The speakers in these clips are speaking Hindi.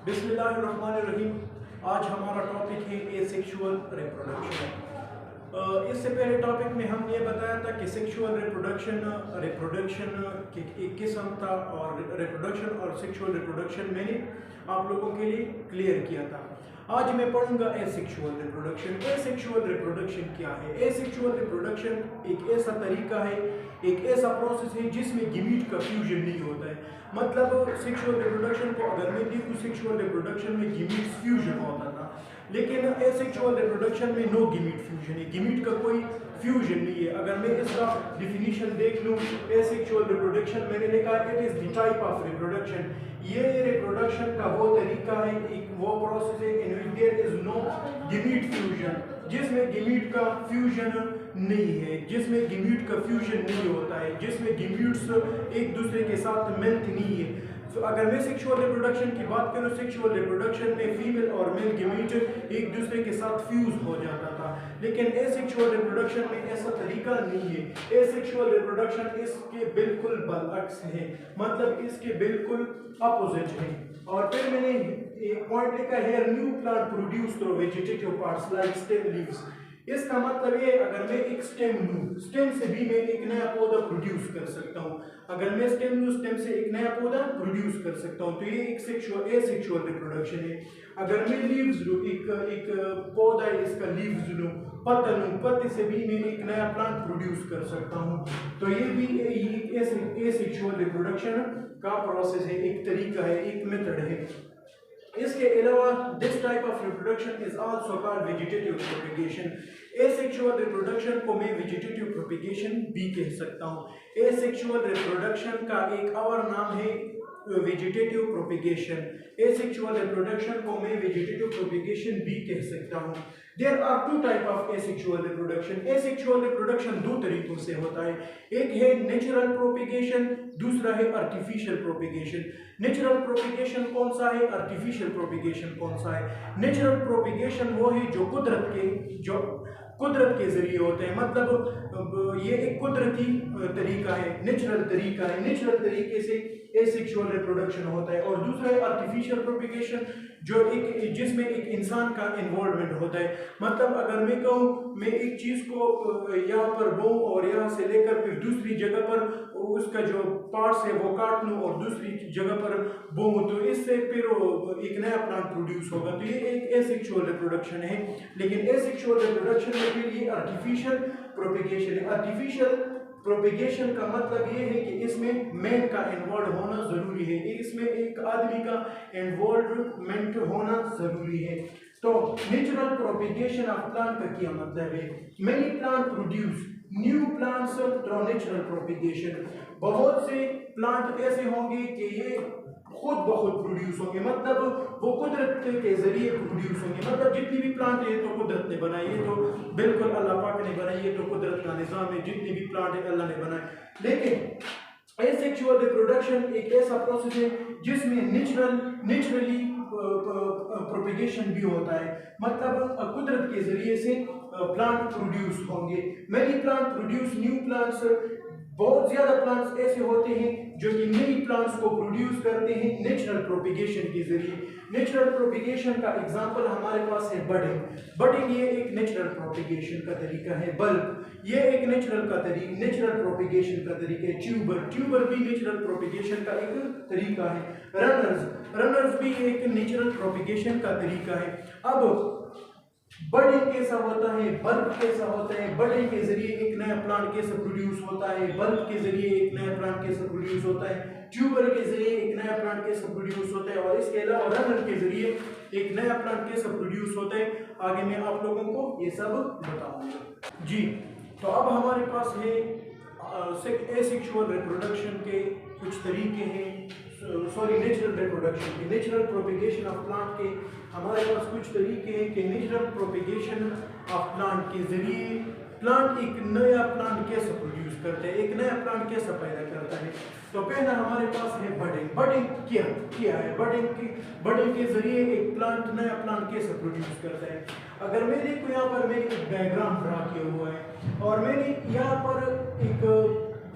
बिस्मिल्लाहिर्रहमानिर्रहीम। आज हमारा टॉपिक है एसेक्सुअल रिप्रोडक्शन। इससे पहले टॉपिक में हमने ये बताया था कि सेक्सुअल रिप्रोडक्शन की एक किस्म था और रिप्रोडक्शन और सेक्सुअल रिप्रोडक्शन मैंने आप लोगों के लिए क्लियर किया था। आज मैं पढ़ूंगा एसेक्सुअल रिप्रोडक्शन। एसेक्सुअल रिप्रोडक्शन क्या है? एसेक्सुअल रिप्रोडक्शन एक ऐसा तरीका है, एक ऐसा प्रोसेस है जिसमें गीमीट का फ्यूजन नहीं होता है। मतलब सेक्सुअल रिप्रोडक्शन को अगर मैं देखूँ, सेक्सुअल रिप्रोडक्शन में गीमीट फ्यूजन होता था, लेकिन एसेक्सुअल रिप्रोडक्शन में नो गीमीट फ्यूजन है, गीमीट का कोई फ्यूजन नहीं है। अगर मैं इसका डिफिनीशन देख लूँ, एसेक्सुअल रिप्रोडक्शन मैंने लिखा है it is the type of reproduction. ये रिप्रोडक्शन का वो तरीका है, एक वो प्रोसेस है in which there is no gamete fusion, जिसमें गीमीट का फ्यूजन नहीं है, जिसमें गीमीट का फ्यूजन नहीं होता है, जिसमें गीमीट्स एक दूसरे के साथ मिलते नहीं है। तो अगर मैं सेक्सुअल रिप्रोडक्शन की बात करूं, सेक्सुअल रिप्रोडक्शन में फीमेल और मेल गीमीट एक दूसरे के साथ फ्यूज हो जाता था, लेकिन एसेक्सुअल रिप्रोडक्शन में ऐसा तरीका नहीं है। एसेक्सुअल रिप्रोडक्शन इसके बिल्कुल बरअक्स है, मतलब इसके बिल्कुल अपोजिट है। और फिर मैंने एक पॉइंट लिखा है, new plant produce through vegetative parts like stem leaves. इसका मतलब ये, अगर मैं एक स्टेम लूं, स्टेम से भी मैं एक नया पौधा प्रोड्यूस कर सकता हूं। अगर मैं स्टेम लूं, स्टेम से एक नया पौधा प्रोड्यूस कर सकता हूं, तो ये एक एसेक्सुअल रिप्रोडक्शन है। अगर मैं लीव्स लूं, एक पौधा है, इसका लीव्स लूं, पत्ता लूं, पत्ते से भी मैं एक नया प्लांट प्रोड्यूस कर सकता हूं, तो ये भी एक एसेक्सुअल रिप्रोडक्शन का प्रोसेस है, एक तरीका है, एक मेथड है। इसके अलावा this type of reproduction is also called vegetative propagation. Asexual reproduction को मैं वेजिटेटिव प्रोपेगेशन भी कह सकता हूँ। एसेक्सुअल रिप्रोडक्शन का एक और नाम है वेजिटेटिव प्रोपेगेशन। एसेक्सुअल रिप्रोडक्शन को मैं वेजिटेटिव प्रोपेगेशन भी कह सकता हूँ। There are two type of asexual reproduction. Asexual reproduction दो तरीकों से होता है, एक है नेचुरल प्रोपेगेशन, दूसरा है आर्टिफिशियल प्रोपेगेशन। नेचुरल प्रोपेगेशन कौन सा है, आर्टिफिशियल प्रोपेगेशन कौन सा है? नेचुरल प्रोपेगेशन वो है जो कुदरत के जरिए होते हैं, मतलब ये एक कुदरती तरीका है, नेचुरल तरीका है, नेचुरल तरीके से एसेक्सुअल रिप्रोडक्शन होता है। और दूसरा है आर्टिफिशियल प्रोपेगेशन, जिसमें एक इंसान का इन्वॉल्वमेंट होता है। मतलब अगर मैं कहूँ, मैं एक चीज को यहाँ पर बोऊं और यहाँ से लेकर फिर दूसरी जगह पर उसका जो पार्ट्स है वो काट लूँ और दूसरी जगह पर बोऊं, तो इससे फिर एक नया प्लांट प्रोड्यूस होगा, तो ये एक एसेक्सुअल रिप्रोडक्शन है। लेकिन एसेक्सुअल रिप्रोडक्शन में फिर ये आर्टिफिशियल प्रोपेगेशन है। आर्टिफिशियल प्रोपेगेशन का मतलब ये है कि इसमें मैन का इन्वॉल्व होना जरूरी है, इसमें एक आदमी का इन्वॉल्वमेंट होना जरूरी है। तो नेचुरल प्रोपेगेशन ऑफ प्लांट का क्या मतलब है? Many plant produce new plants through natural propagation. बहुत से प्लांट ऐसे होंगे कि ये खुद ब खुद प्रोड्यूस होंगे, मतलब वो कुदरत के जरिए प्रोड्यूस होंगे। मतलब जितनी भी प्लांट है तो कुदरत ने बनाई है, तो बिल्कुल अल्लाह पाक ने बनाई है, तो कुदरत का निजाम है, जितनी भी प्लांट है अल्लाह ने बनाए। लेकिन एसेक्सुअल रिप्रोडक्शन एक ऐसा प्रोसेस है जिसमें नेचुरली प्रोपेगेशन भी होता है, मतलब कुदरत के जरिए से प्लांट प्रोड्यूस होंगे। Many plant produce new plants. बहुत ज्यादा प्लांट्स ऐसे होते हैं जो कि नई प्लांट्स को प्रोड्यूस करते हैं नेचुरल प्रोपेगेशन के जरिए। नेचुरल प्रोपेगेशन का एग्जांपल हमारे पास है बडिंग। बडिंग ये एक नेचुरल प्रोपेगेशन का तरीका है। बल्ब ये एक नेचुरल प्रोपेगेशन का तरीका है। ट्यूबर भी नेचुरल प्रोपेगेशन का एक तरीका है। रनर्स भी एक नेचुरल प्रोपेगेशन का तरीका है। अब बडिंग कैसा होता है, बल्ब कैसा होता है? बडिंग के जरिए एक नया प्लांट कैसे प्रोड्यूस होता है, बल्ब के जरिए एक नया प्लांट कैसे प्रोड्यूस होता है, ट्यूबर के जरिए एक नया प्लांट कैसे प्रोड्यूस होता है, और इसके अलावा रनर के जरिए एक नया प्लांट कैसे प्रोड्यूस होता है, आगे मैं आप लोगों को ये सब बताऊंगा। जी, तो अब हमारे पास है एसेक्सुअल रिप्रोडक्शन के कुछ तरीके हैं, नेचुरल रिप्रोडक्शन के, नेचुरल प्रोपेगेशन ऑफ प्लांट के हमारे पास कुछ तरीके हैं कि नेचुरल प्रोपेगेशन ऑफ प्लांट के जरिए प्लांट एक नया प्लांट कैसे प्रोड्यूस करता है, एक नया प्लांट कैसे पैदा करता है। तो पहला हमारे पास है बडिंग। बडिंग क्या है? बडिंग के जरिए एक नया प्लांट कैसे प्रोड्यूस करता है। अगर मैं देखूँ, यहाँ पर मैंने एक डायग्राम ड्रा किया हुआ है और मैंने यहाँ पर एक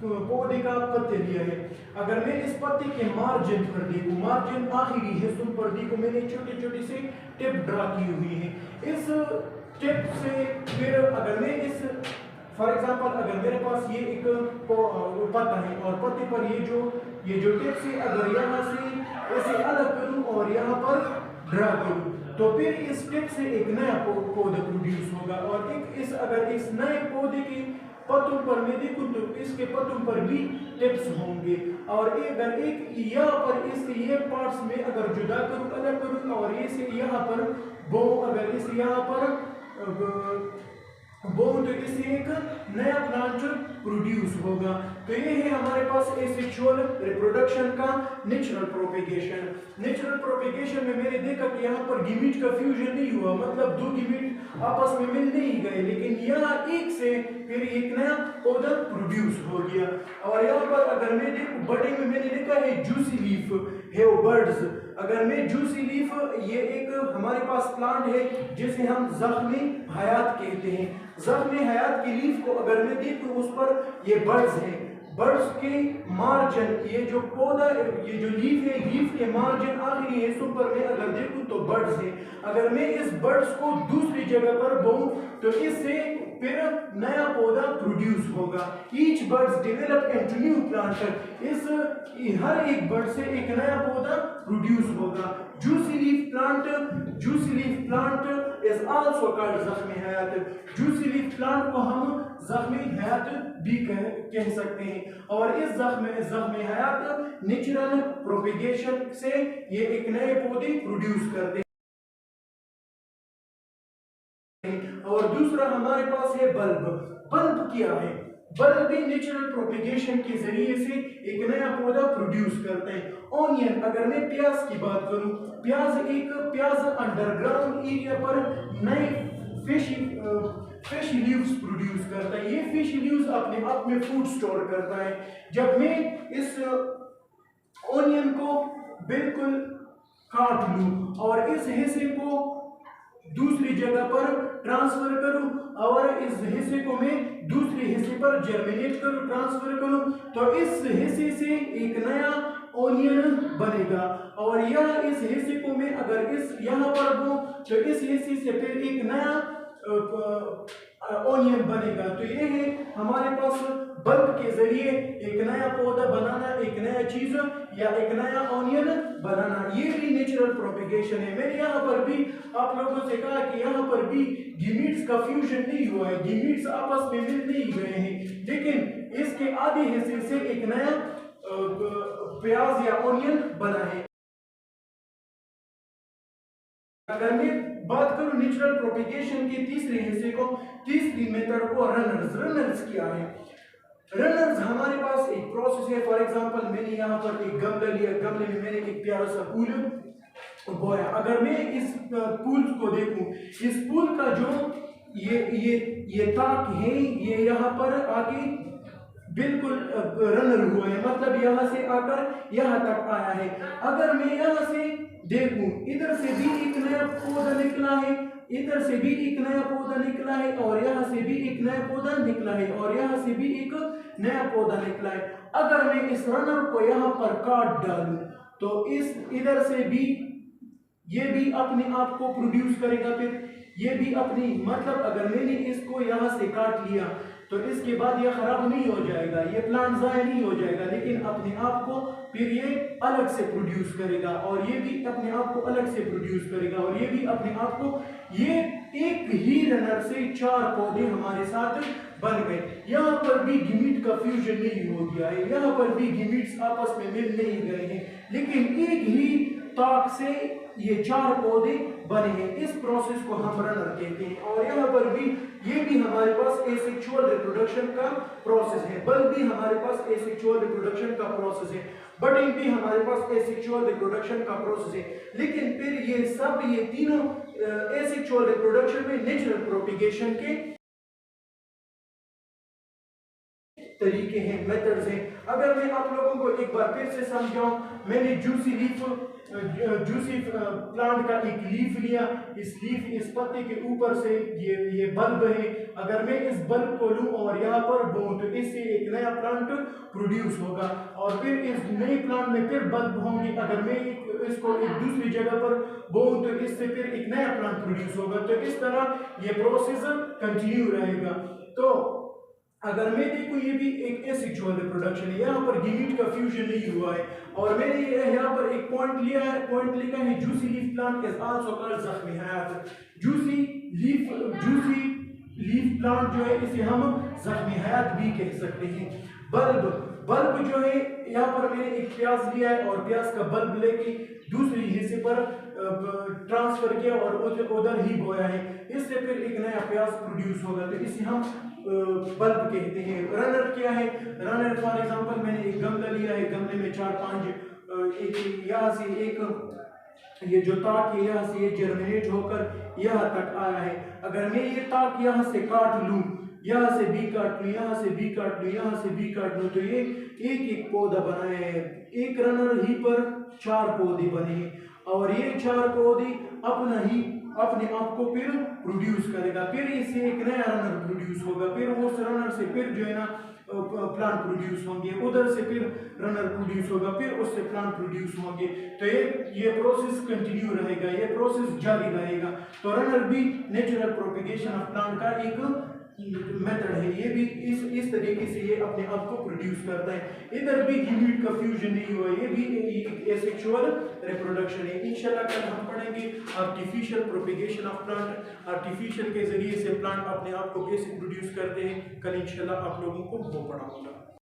पौधे का पत्ते लिया है, अगर मैं इस पत्ते के मार्जिन पर देखूं, मार्जिन आखिरी हिस्सों पर देखूं, मैंने छोटे छोटे से टिप ड्रा की हुई है। इस टिप से फिर अगर मैं इस फॉर एग्जांपल अगर मेरे पास ये एक पत्ता है और पत्ते पर ये जो टिप से अगर यहाँ से ऐसे अलग करूं और यहाँ पर ड्रा करूं, तो फिर इस टिप से एक नया पौधा प्रोड्यूस होगा। और अगर इस नए पौधे के पत्तों पर मैं देखूं तो इसके पत्तों पर भी टिप्स होंगे। और अगर एक यहाँ पर इस ये पार्ट्स में अगर जुदा करूं, अलग करूं और ये से यहाँ पर अगर इस यहाँ पर तो इससे एक नया प्लांट प्रोड्यूस होगा। तो ये है हमारे पास एसेक्सुअल रिप्रोडक्शन का नेचुरल प्रोपेगेशन। नेचुरल प्रोपेगेशन में मैंने देखा कि यहाँ पर गीमीट का फ्यूजन नहीं हुआ, मतलब दो गीमीट आपस में मिल नहीं गए, लेकिन यहाँ एक से फिर एक नया पौधा प्रोड्यूस हो गया। और यहाँ पर अगर मैं देखूं बड़े में मैंने लिखा है जूसी लीफ है बर्ड्स। अगर मैं जूसी लीफ, ये एक हमारे पास प्लांट है जिसे हम ज़ख्म हयात कहते हैं। ज़ख्म हयात की लीफ को अगर मैं देखूं उस पर ये बर्ड्स हैं। बर्ड्स के मार्जिन, ये जो पौधा, ये जो लीफ है, लीफ के मार्जिन आखिरी हिस्सों पर मैं अगर देखूं तो बर्ड्स है। अगर मैं इस बर्ड्स को दूसरी जगह पर बोऊं तो इससे फिर नया पौधा प्रोड्यूस होगा। Each birds develop into new plant. इस हर एक बर्ड से एक नया पौधा प्रोड्यूस होगा। Juicy leaf plant is also called ज़ख्म हयात। जूसी लीफ प्लांट को हम ज़ख्म हयात भी कह सकते हैं। और इस ज़ख्म हयात नेचुरल प्रोपेगेशन से ये एक नए पौधे प्रोड्यूस करते हैं। और दूसरा हमारे पास है बल्ब। बल्ब क्या है? बल्ब भी नेचुरल प्रोपेगेशन के जरिए से एक नया पौधा प्रोड्यूस करते हैं। ऑनियन, अगर मैं प्याज की बात करूं, प्याज अंडरग्राउंड एरिया पर नए फिश लीव्स प्रोड्यूस करता है। ये फिश लीव्स अपने आप में फूड स्टोर करता है। जब मैं इस ऑनियन को बिल्कुल काट लूं और इस हिस्से को दूसरी जगह पर ट्रांसफर करूं और इस हिस्से को मैं दूसरे हिस्से पर जर्मिनेट करूं, ट्रांसफर करूं, तो इस हिस्से से एक नया ऑनियन बनेगा। और यह इस हिस्से को मैं अगर इस यहाँ पर दूं तो इस हिस्से से फिर एक नया ऑनियन बनेगा। तो ये है हमारे पास बल्ब के जरिए एक नया पौधा बनाना, एक नया चीज या एक नया ऑनियन बनाना, ये भी नेचुरल प्रोपेगेशन है। मैंने यहाँ पर भी आप लोगों से कहा कि यहाँ पर भी गीमीट्स का फ्यूजन नहीं हुआ है, गीमीट्स आपस में मिल नहीं गए हैं, लेकिन इसके आधे हिस्से से एक नया प्याज या ऑनियन बना है। अगर मैं बात करूं नेचुरल प्रोपेगेशन के तीसरे हिस्से को, तीसरी मेथड को रनर्स क्या है? रनर्स हमारे पास एक प्रोसेस है। फॉर एग्जांपल मैंने यहाँ पर एक गमला लिया, गमले में मैंने एक प्यारा सा फूल बोया। अगर मैं इस फूल को देखूं, इस फूल का जो ये ताक है, ये यहाँ पर आके बिल्कुल रनर हुआ है, मतलब यहाँ से आकर यहाँ तक आया है। अगर मैं यहाँ से देखूं, इधर से भी एक नया पौधा निकला है, इधर से भी एक नया पौधा निकला है, और यहाँ से भी एक नया पौधा निकला है, और यहाँ से भी एक नया पौधा निकला है। अगर मैं इस रनर को यहाँ पर काट डालूं तो इस इधर से भी ये भी अपने आप को प्रोड्यूस करेगा, फिर ये भी अपनी, मतलब अगर मैंने इसको यहाँ से काट लिया तो इसके बाद ये खराब नहीं हो जाएगा, ये प्लांट ज़ाया नहीं हो जाएगा, लेकिन अपने आप को फिर ये अलग से प्रोड्यूस करेगा, और ये भी अपने आप को अलग से प्रोड्यूस करेगा, और ये भी अपने आप को, ये एक ही रनर से 4 पौधे हमारे साथ बन गए। यहाँ पर भी गीमीट का फ्यूजन नहीं हो गया है, यहाँ पर भी गीमीट्स आपस में मिल नहीं गए हैं, लेकिन एक ही ताक से ये 4 पौधे बने हैं। इस प्रोसेस को हम रनर कहते हैं। और यहाँ पर भी ये भी हमारे पास एसेक्सुअल रिप्रोडक्शन का प्रोसेस है। बल्ब भी हमारे पास एसेक्सुअल रिप्रोडक्शन का प्रोसेस है, बडिंग भी हमारे पास एसेक्सुअल रिप्रोडक्शन का प्रोसेस है। लेकिन फिर ये तीनों एसेक्सुअल रिप्रोडक्शन में नेचुरल प्रोपेगेशन के तरीके हैं, मेथड्स हैं। अगर मैं आप लोगों को एक बार फिर से समझाऊं, मैंने जूसी लीफ जूसी प्लांट का एक लीफ लिया, इस पत्ते के ऊपर से ये बल्ब है, अगर मैं इस बल्ब को लूं और यहाँ पर बोऊं तो इससे एक नया प्लांट प्रोड्यूस होगा, और फिर इस नए प्लांट में फिर बल्ब होंगे, अगर मैं इसको एक दूसरी जगह पर बोऊं तो इससे फिर एक नया प्लांट प्रोड्यूस होगा। तो इस तरह ये प्रोसेस कंटिन्यू रहेगा। तो अगर मैं देखूं ये भी एक एसेक्सुअल रिप्रोडक्शन है, यहाँ पर गीमीट का फ्यूजन नहीं हुआ है, और मैंने यहाँ पर एक पॉइंट लिखा है juicy leaf plant is also called ज़ख्मी हयात। जूसी लीफ प्लांट जो है इसे हम ज़ख्मी हयात भी कह सकते हैं। बल्ब जो है, यहाँ पर मैंने एक प्याज लिया है और प्याज का बल्ब लेके दूसरी हिस्से पर ट्रांसफर किया और उधर ही बोया है, इससे फिर एक नया प्याज प्रोड्यूस होगा, तो इसे हम बल्ब कहते हैं। रनर क्या है? रनर फॉर एग्जांपल मैंने एक गमला लिया है, गमले में 4-5 एक यहाँ से एक ये जो ताक है यहाँ से ये जर्मिनेट होकर यहाँ तक आया है, अगर मैं ये ताक यहाँ से काट लूँ, यहाँ से भी काट लूँ, यहाँ से भी काट लूँ, यहाँ से भी काट लूँ, तो ये एक एक पौधा बनाया है। एक रनर ही पर 4 पौधे बने हैं, और ये 4 पौधे अपने आप को फिर प्रोड्यूस करेगा, फिर इससे एक नया रनर प्रोड्यूस होगा, फिर उस रनर से फिर जो है ना प्लांट प्रोड्यूस होंगे, उधर से फिर रनर प्रोड्यूस होगा, फिर उससे प्लांट प्रोड्यूस होंगे, तो ये प्रोसेस कंटिन्यू रहेगा, ये प्रोसेस जारी रहेगा। तो रनर भी नेचुरल प्रोपिगेशन ऑफ प्लांट का एक मेथड है, ये भी इस तरीके से ये अपने आप को प्रोड्यूस करता है। इधर भी गीमीट का फ्यूजन नहीं हुआ, ये भी एक एसेक्सुअल रिप्रोडक्शन है। इंशाल्लाह कल हम पढ़ेंगे artificial propagation of plant, artificial के जरिए से प्लांट अपने आप को कैसे प्रोड्यूस करते हैं, कल इंशाल्लाह आप लोगों को वो पढ़ाऊंगा।